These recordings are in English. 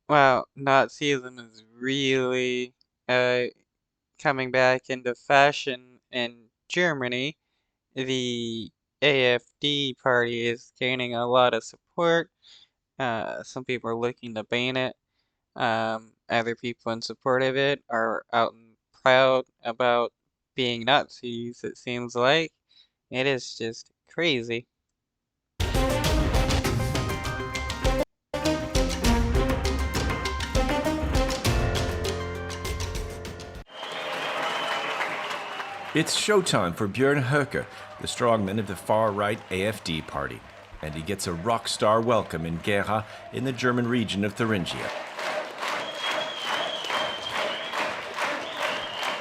Well, Nazism is really uh, coming back into fashion in Germany. The AfD party is gaining a lot of support. Some people are looking to ban it. Other people in support of it are out and proud about being Nazis, it seems like. It is just crazy. It's showtime for Björn Höcke, the strongman of the far-right AfD party, and he gets a rock star welcome in Gera in the German region of Thuringia.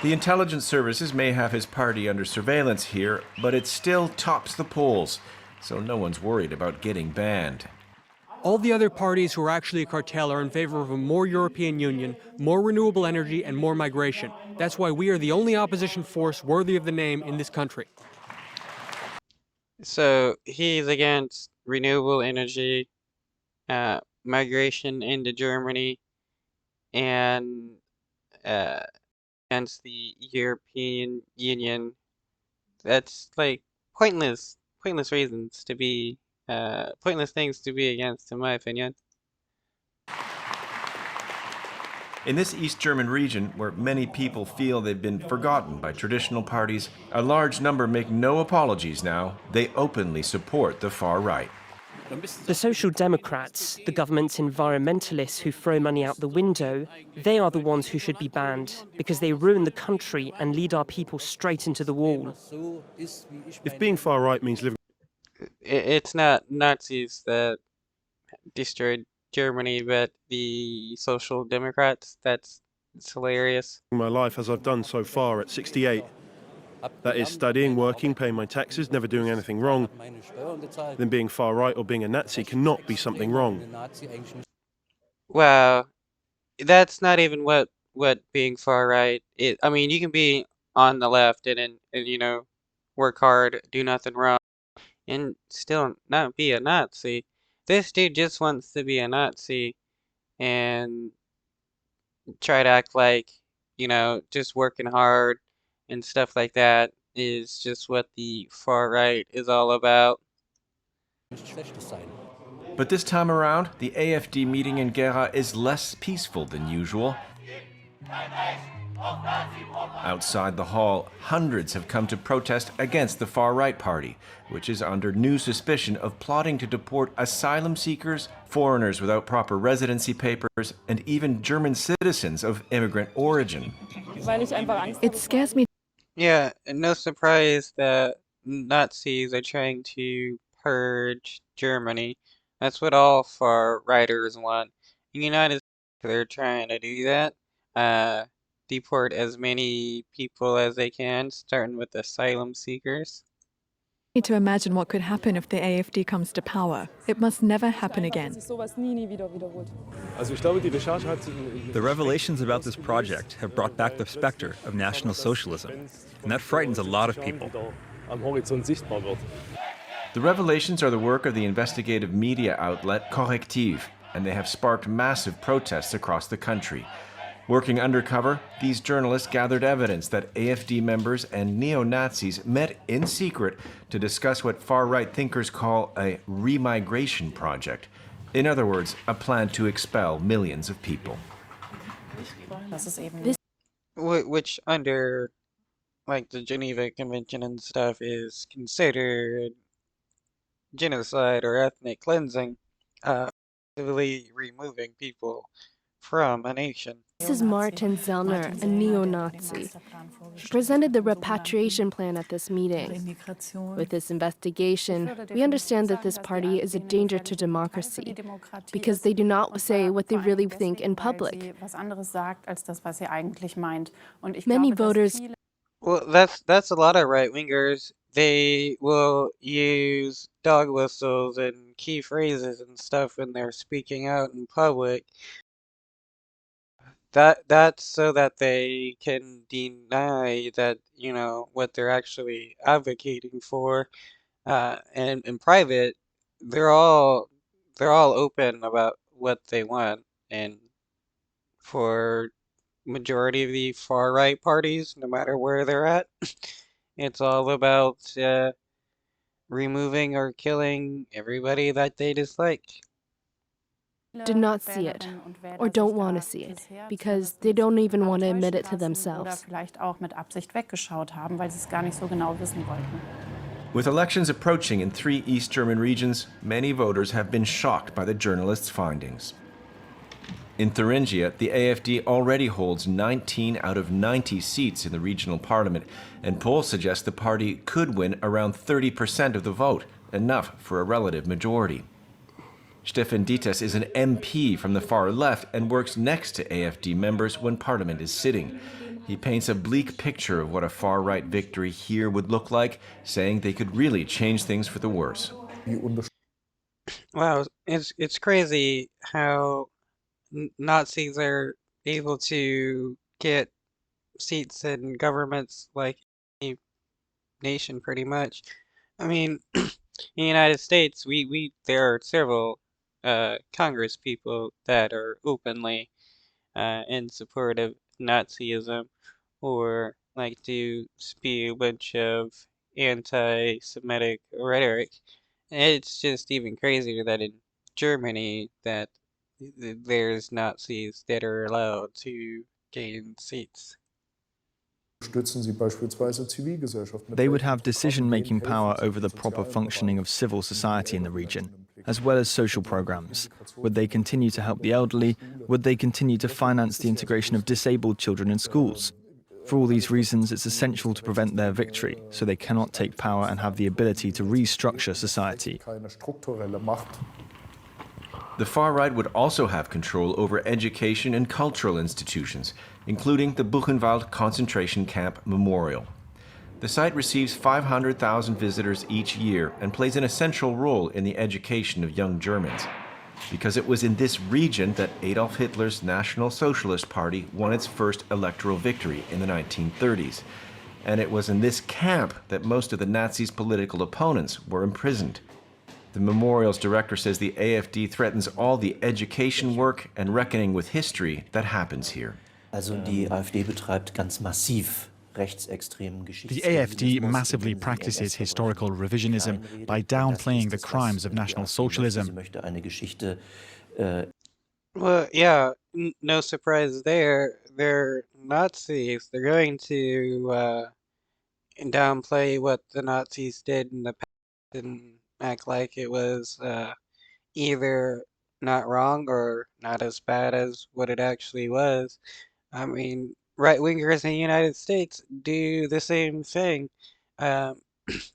The intelligence services may have his party under surveillance here, but it still tops the polls, so no one's worried about getting banned. All the other parties who are actually a cartel are in favor of a more European Union, more renewable energy, and more migration. That's why we are the only opposition force worthy of the name in this country. So he's against renewable energy, migration into Germany, and uh, against the European Union. That's like pointless reasons to be, pointless things to be against, in my opinion. In this East German region, where many people feel they've been forgotten by traditional parties, a large number make no apologies now. They openly support the far right. The Social Democrats, the government's environmentalists who throw money out the window, they are the ones who should be banned because they ruin the country and lead our people straight into the wall. If being far right means living It's not Nazis that destroyed Germany, but the Social Democrats. It's hilarious. my life as I've done so far at 68, that is studying, working, paying my taxes, never doing anything wrong, then being far right or being a Nazi cannot be something wrong. Well, that's not even what being far right is. I mean, you can be on the left and work hard, do nothing wrong, and still not be a Nazi. This dude just wants to be a Nazi and try to act like, just working hard and stuff like that is just what the far right is all about. But this time around, the AfD meeting in Gera is less peaceful than usual. Outside the hall, hundreds have come to protest against the far-right party, which is under new suspicion of plotting to deport asylum seekers, foreigners without proper residency papers, and even German citizens of immigrant origin. It scares me. Yeah, and no surprise that Nazis are trying to purge Germany. That's what all far righters want. In the United States, they're trying to do that. Uh, Deport as many people as they can, starting with asylum seekers. To imagine what could happen if the AfD comes to power. It must never happen again. The revelations about this project have brought back the specter of National Socialism, and that frightens a lot of people. The revelations are the work of the investigative media outlet Correctiv, and they have sparked massive protests across the country. Working undercover, these journalists gathered evidence that AfD members and neo-Nazis met in secret to discuss what far-right thinkers call a remigration project. In other words, a plan to expel millions of people. Which under like the Geneva Convention and stuff is considered genocide or ethnic cleansing, actively removing people from a nation. This is Martin Zellner, a neo-Nazi. He presented the repatriation plan at this meeting. With this investigation, we understand that this party is a danger to democracy because they do not say what they really think in public. Many voters... Well, that's a lot of right-wingers. They will use dog whistles and key phrases and stuff when they're speaking out in public. That's so that they can deny that, what they're actually advocating for. And in private, they're all open about what they want, and for majority of the far right parties, no matter where they're at. It's all about removing or killing everybody that they dislike. Did not see it or don't want to see it because they don't even want to admit it to themselves. With elections approaching in 3 East German regions, many voters have been shocked by the journalists' findings. In Thuringia, the AfD already holds 19 out of 90 seats in the regional parliament, and polls suggest the party could win around 30% of the vote, enough for a relative majority. Stefan Dieters is an MP from the far left and works next to AfD members when parliament is sitting. He paints a bleak picture of what a far-right victory here would look like, saying they could really change things for the worse. Wow, it's crazy how Nazis are able to get seats in governments like any nation pretty much. I mean, in the United States, there are several Congress people that are openly in support of Nazism or like to spew a bunch of anti-Semitic rhetoric. It's just even crazier that in Germany that there's Nazis that are allowed to gain seats. They would have decision-making power over the proper functioning of civil society in the region, as well as social programs. Would they continue to help the elderly? Would they continue to finance the integration of disabled children in schools? For all these reasons, it's essential to prevent their victory, so they cannot take power and have the ability to restructure society. The far right would also have control over education and cultural institutions, including the Buchenwald concentration camp memorial. The site receives 500,000 visitors each year and plays an essential role in the education of young Germans, because it was in this region that Adolf Hitler's National Socialist Party won its first electoral victory in the 1930s. And it was in this camp that most of the Nazis' political opponents were imprisoned. The memorial's director says the AfD threatens all the education work and reckoning with history that happens here. The AfD massively practices historical revisionism by downplaying the crimes of National Socialism. Well, yeah, no surprise there. They're Nazis. They're going to downplay what the Nazis did in the past and act like it was either not wrong or not as bad as what it actually was. I mean, right-wingers in the United States do the same thing. Um,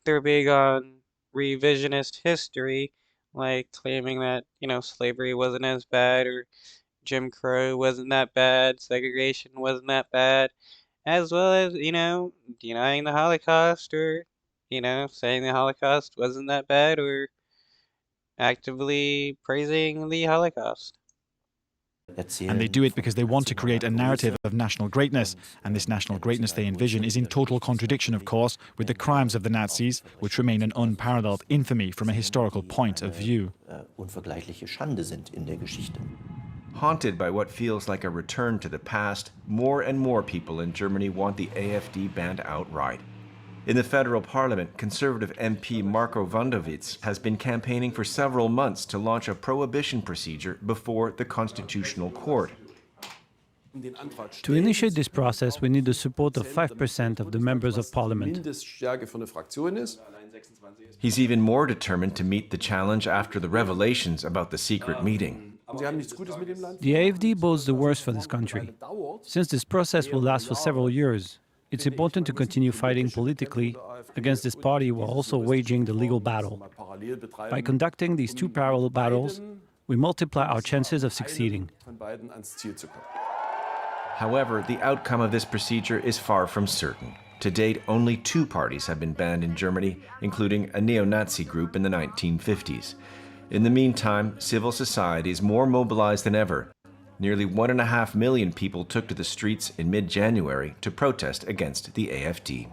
they're big on revisionist history, like claiming that, slavery wasn't as bad or Jim Crow wasn't that bad, segregation wasn't that bad, as well as, denying the Holocaust or, saying the Holocaust wasn't that bad or actively praising the Holocaust. And they do it because they want to create a narrative of national greatness. And this national greatness they envision is in total contradiction, of course, with the crimes of the Nazis, which remain an unparalleled infamy from a historical point of view. Haunted by what feels like a return to the past, more and more people in Germany want the AfD banned outright. In the federal parliament, Conservative MP Marco Wandowitz has been campaigning for several months to launch a prohibition procedure before the Constitutional Court. To initiate this process, we need the support of 5% of the members of parliament. He's even more determined to meet the challenge after the revelations about the secret meeting. The AfD bodes the worst for this country. Since this process will last for several years, it's important to continue fighting politically against this party while also waging the legal battle. By conducting these two parallel battles, we multiply our chances of succeeding. However, the outcome of this procedure is far from certain. To date, only 2 parties have been banned in Germany, including a neo-Nazi group in the 1950s. In the meantime, civil society is more mobilized than ever. Nearly 1.5 million people took to the streets in mid-January to protest against the AfD.